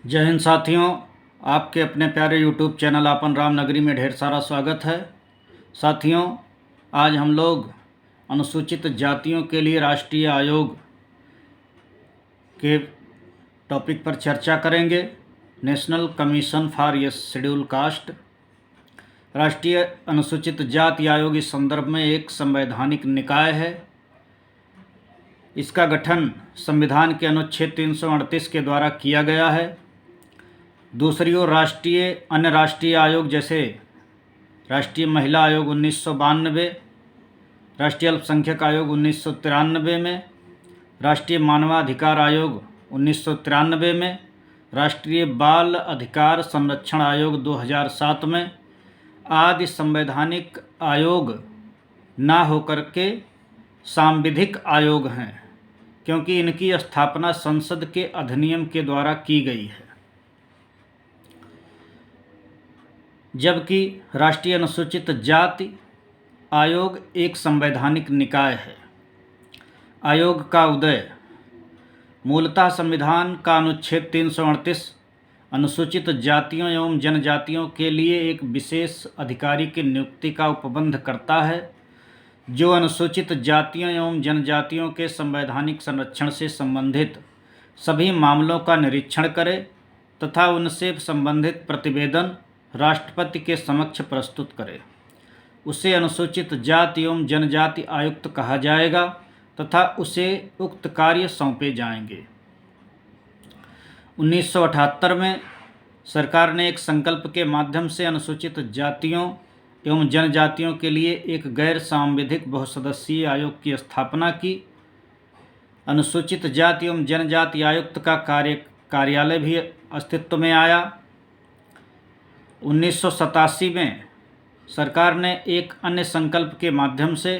जय हिंद साथियों, आपके अपने प्यारे यूट्यूब चैनल आपन रामनगरी में ढेर सारा स्वागत है। साथियों, आज हम लोग अनुसूचित जातियों के लिए राष्ट्रीय आयोग के टॉपिक पर चर्चा करेंगे। National commission for schedule caste, राष्ट्रीय अनुसूचित जाति आयोग इस संदर्भ में एक संवैधानिक निकाय है। इसका गठन संविधान के अनुच्छेद 338 के द्वारा किया गया है। दूसरी ओर अन्य राष्ट्रीय आयोग जैसे राष्ट्रीय महिला आयोग 1992, राष्ट्रीय अल्पसंख्यक आयोग 1993 में, राष्ट्रीय मानवाधिकार आयोग 1993 में, राष्ट्रीय बाल अधिकार संरक्षण आयोग 2007 में आदि संवैधानिक आयोग ना होकर के सांविधिक आयोग हैं, क्योंकि इनकी स्थापना संसद के अधिनियम के द्वारा की गई है। जबकि राष्ट्रीय अनुसूचित जाति आयोग एक संवैधानिक निकाय है। आयोग का उदय मूलतः संविधान का अनुच्छेद 338 अनुसूचित जातियों एवं जनजातियों के लिए एक विशेष अधिकारी की नियुक्ति का उपबंध करता है, जो अनुसूचित जातियों एवं जनजातियों के संवैधानिक संरक्षण से संबंधित सभी मामलों का निरीक्षण करे तथा उनसे संबंधित प्रतिवेदन राष्ट्रपति के समक्ष प्रस्तुत करे। उसे अनुसूचित जाति एवं जनजाति आयुक्त कहा जाएगा तथा उसे उक्त कार्य सौंपे जाएंगे। 1978 में सरकार ने एक संकल्प के माध्यम से अनुसूचित जातियों एवं जनजातियों के लिए एक गैर सांविधिक बहुसदस्यीय आयोग की स्थापना की। अनुसूचित जाति एवं जनजाति आयुक्त का कार्यालय भी अस्तित्व में आया। 1987 में सरकार ने एक अन्य संकल्प के माध्यम से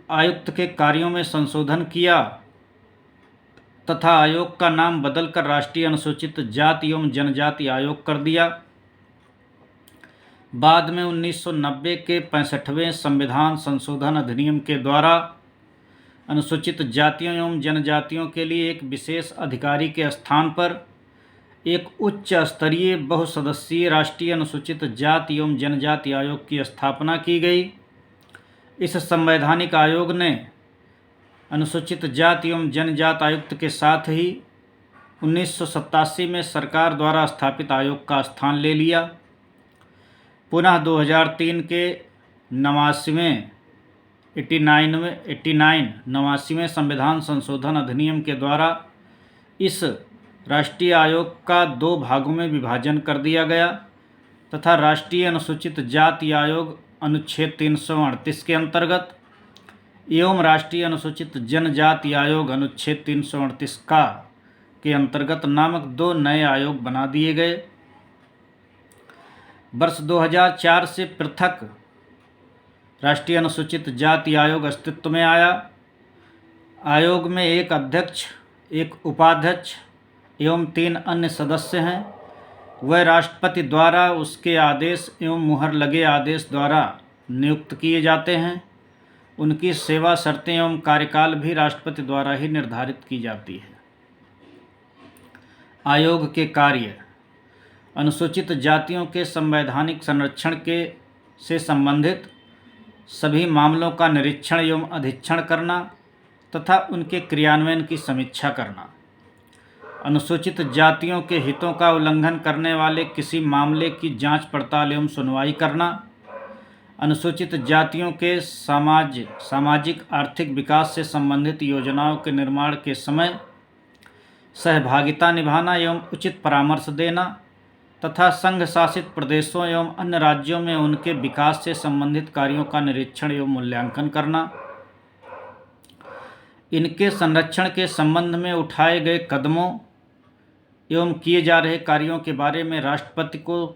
आयुक्त के कार्यों में संशोधन किया तथा आयोग का नाम बदलकर राष्ट्रीय अनुसूचित जाति एवं जनजाति आयोग कर दिया। बाद में 1990 के 65वें संविधान संशोधन अधिनियम के द्वारा अनुसूचित जातियों एवं जनजातियों के लिए एक विशेष अधिकारी के स्थान पर एक उच्च स्तरीय बहुसदस्यीय राष्ट्रीय अनुसूचित जाति एवं जनजाति आयोग की स्थापना की गई। इस संवैधानिक आयोग ने अनुसूचित जाति एवं जनजाति आयुक्त के साथ ही 1987 में सरकार द्वारा स्थापित आयोग का स्थान ले लिया। पुनः 2003 के 89वें संविधान संशोधन अधिनियम के द्वारा इस राष्ट्रीय आयोग का 2 भागों में विभाजन कर दिया गया तथा राष्ट्रीय अनुसूचित जाति आयोग अनुच्छेद 338 के अंतर्गत एवं राष्ट्रीय अनुसूचित जनजाति आयोग अनुच्छेद 338 के अंतर्गत नामक 2 नए आयोग बना दिए गए। वर्ष 2004 से पृथक राष्ट्रीय अनुसूचित जाति आयोग अस्तित्व में आया। आयोग में एक अध्यक्ष, एक उपाध्यक्ष एवं 3 अन्य सदस्य हैं। वह राष्ट्रपति द्वारा उसके आदेश एवं मुहर लगे आदेश द्वारा नियुक्त किए जाते हैं। उनकी सेवा शर्तें एवं कार्यकाल भी राष्ट्रपति द्वारा ही निर्धारित की जाती है। आयोग के कार्य अनुसूचित जातियों के संवैधानिक संरक्षण से संबंधित सभी मामलों का निरीक्षण एवं अधीक्षण करना तथा उनके क्रियान्वयन की समीक्षा करना, अनुसूचित जातियों के हितों का उल्लंघन करने वाले किसी मामले की जांच पड़ताल एवं सुनवाई करना, अनुसूचित जातियों के सामाजिक आर्थिक विकास से संबंधित योजनाओं के निर्माण के समय सहभागिता निभाना एवं उचित परामर्श देना तथा संघ शासित प्रदेशों एवं अन्य राज्यों में उनके विकास से संबंधित कार्यों का निरीक्षण एवं मूल्यांकन करना, इनके संरक्षण के संबंध में उठाए गए कदमों एवं किए जा रहे कार्यों के बारे में राष्ट्रपति को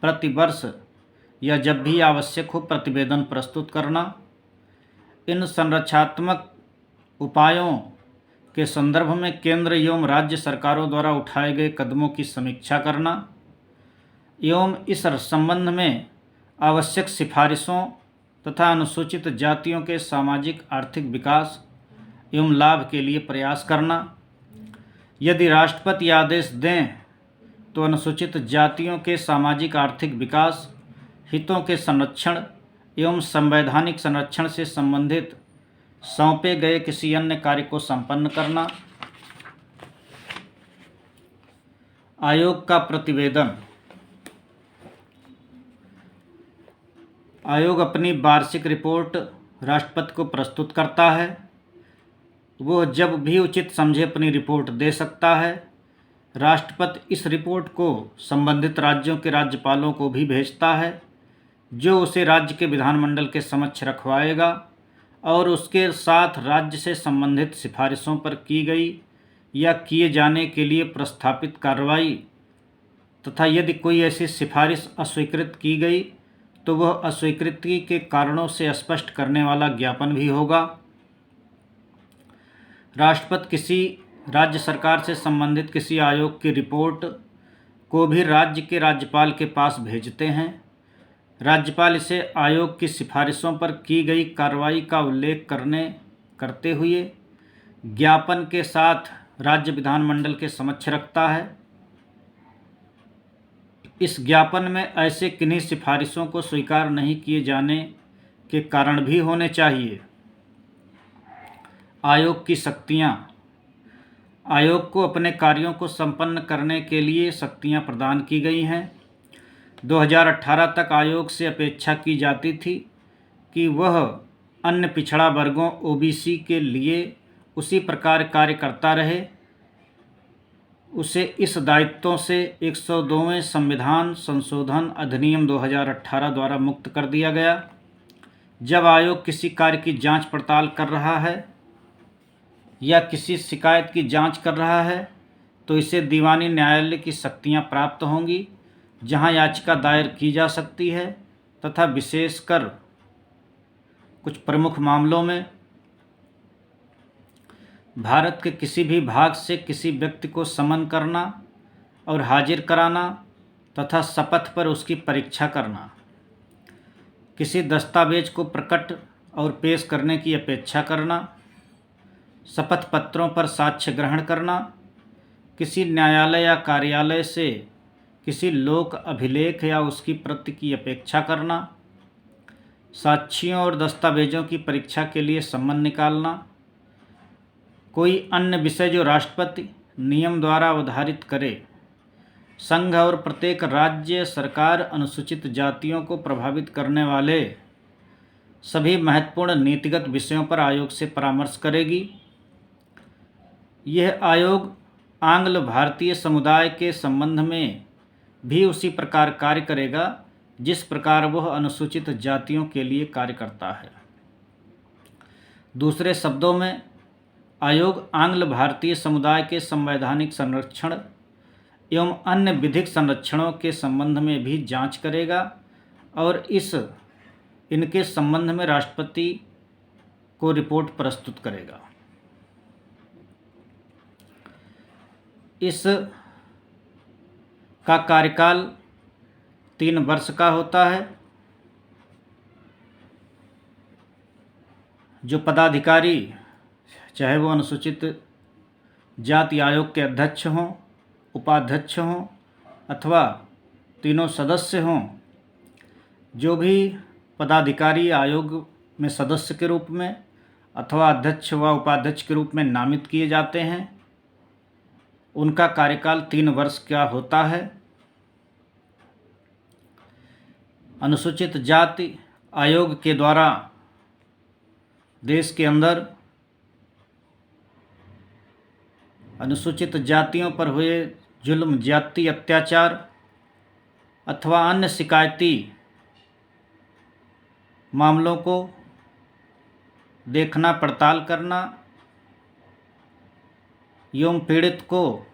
प्रतिवर्ष या जब भी आवश्यक हो प्रतिवेदन प्रस्तुत करना, इन संरक्षात्मक उपायों के संदर्भ में केंद्र एवं राज्य सरकारों द्वारा उठाए गए कदमों की समीक्षा करना एवं इस संबंध में आवश्यक सिफारिशों तथा अनुसूचित जातियों के सामाजिक आर्थिक विकास एवं लाभ के लिए प्रयास करना। यदि राष्ट्रपति आदेश दें तो अनुसूचित जातियों के सामाजिक आर्थिक विकास, हितों के संरक्षण एवं संवैधानिक संरक्षण से संबंधित सौंपे गए किसी अन्य कार्य को संपन्न करना। आयोग का प्रतिवेदन। आयोग अपनी वार्षिक रिपोर्ट राष्ट्रपति को प्रस्तुत करता है। वह जब भी उचित समझे अपनी रिपोर्ट दे सकता है। राष्ट्रपति इस रिपोर्ट को संबंधित राज्यों के राज्यपालों को भी भेजता है, जो उसे राज्य के विधानमंडल के समक्ष रखवाएगा और उसके साथ राज्य से संबंधित सिफारिशों पर की गई या किए जाने के लिए प्रस्तावित कार्रवाई तथा यदि कोई ऐसी सिफारिश अस्वीकृत की गई तो वह अस्वीकृति के कारणों से स्पष्ट करने वाला ज्ञापन भी होगा। राष्ट्रपति किसी राज्य सरकार से संबंधित किसी आयोग की रिपोर्ट को भी राज्य के राज्यपाल के पास भेजते हैं। राज्यपाल इसे आयोग की सिफारिशों पर की गई कार्रवाई का उल्लेख करते हुए ज्ञापन के साथ राज्य विधानमंडल के समक्ष रखता है। इस ज्ञापन में ऐसे किन्हीं सिफारिशों को स्वीकार नहीं किए जाने के कारण भी होने चाहिए। आयोग की शक्तियाँ। आयोग को अपने कार्यों को संपन्न करने के लिए शक्तियाँ प्रदान की गई हैं। 2018 तक आयोग से अपेक्षा की जाती थी कि वह अन्य पिछड़ा वर्गों ओबीसी के लिए उसी प्रकार कार्य करता रहे। उसे इस दायित्वों से 102वें संविधान संशोधन अधिनियम 2018 द्वारा मुक्त कर दिया गया। जब आयोग किसी कार्य की जांच पड़ताल कर रहा है या किसी शिकायत की जांच कर रहा है तो इसे दीवानी न्यायालय की शक्तियां प्राप्त होंगी, जहां याचिका दायर की जा सकती है तथा विशेषकर कुछ प्रमुख मामलों में भारत के किसी भी भाग से किसी व्यक्ति को समन करना और हाजिर कराना तथा शपथ पर उसकी परीक्षा करना, किसी दस्तावेज को प्रकट और पेश करने की अपेक्षा करना, शपथ पत्रों पर साक्ष्य ग्रहण करना, किसी न्यायालय या कार्यालय से किसी लोक अभिलेख या उसकी प्रति की अपेक्षा करना, साक्ष्यों और दस्तावेजों की परीक्षा के लिए सम्मन निकालना, कोई अन्य विषय जो राष्ट्रपति नियम द्वारा अवधारित करे। संघ और प्रत्येक राज्य सरकार अनुसूचित जातियों को प्रभावित करने वाले सभी महत्वपूर्ण नीतिगत विषयों पर आयोग से परामर्श करेगी। यह आयोग आंग्ल भारतीय समुदाय के संबंध में भी उसी प्रकार कार्य करेगा जिस प्रकार वह अनुसूचित जातियों के लिए कार्य करता है। दूसरे शब्दों में, आयोग आंग्ल भारतीय समुदाय के संवैधानिक संरक्षण एवं अन्य विधिक संरक्षणों के संबंध में भी जांच करेगा और इनके संबंध में राष्ट्रपति को रिपोर्ट प्रस्तुत करेगा। इस का कार्यकाल 3 वर्ष का होता है। जो पदाधिकारी, चाहे वो अनुसूचित जाति आयोग के अध्यक्ष हों, उपाध्यक्ष हों अथवा तीनों सदस्य हों, जो भी पदाधिकारी आयोग में सदस्य के रूप में अथवा अध्यक्ष व उपाध्यक्ष के रूप में नामित किए जाते हैं, उनका कार्यकाल 3 वर्ष का होता है। अनुसूचित जाति आयोग के द्वारा देश के अंदर अनुसूचित जातियों पर हुए जुल्म, ज्यादती, अत्याचार अथवा अन्य शिकायती मामलों को देखना, पड़ताल करना एवं पीड़ित को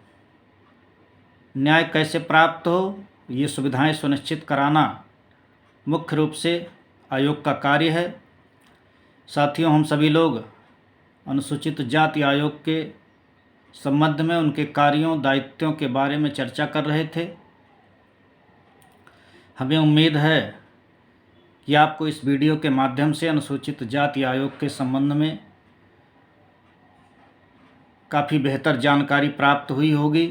न्याय कैसे प्राप्त हो, ये सुविधाएं सुनिश्चित कराना मुख्य रूप से आयोग का कार्य है। साथियों, हम सभी लोग अनुसूचित जाति आयोग के संबंध में उनके कार्यों, दायित्वों के बारे में चर्चा कर रहे थे। हमें उम्मीद है कि आपको इस वीडियो के माध्यम से अनुसूचित जाति आयोग के संबंध में काफ़ी बेहतर जानकारी प्राप्त हुई होगी।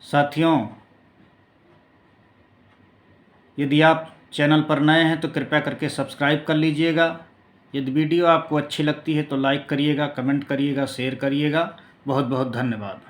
साथियों, यदि आप चैनल पर नए हैं तो कृपया करके सब्सक्राइब कर लीजिएगा। यदि वीडियो आपको अच्छी लगती है तो लाइक करिएगा, कमेंट करिएगा, शेयर करिएगा। बहुत बहुत धन्यवाद।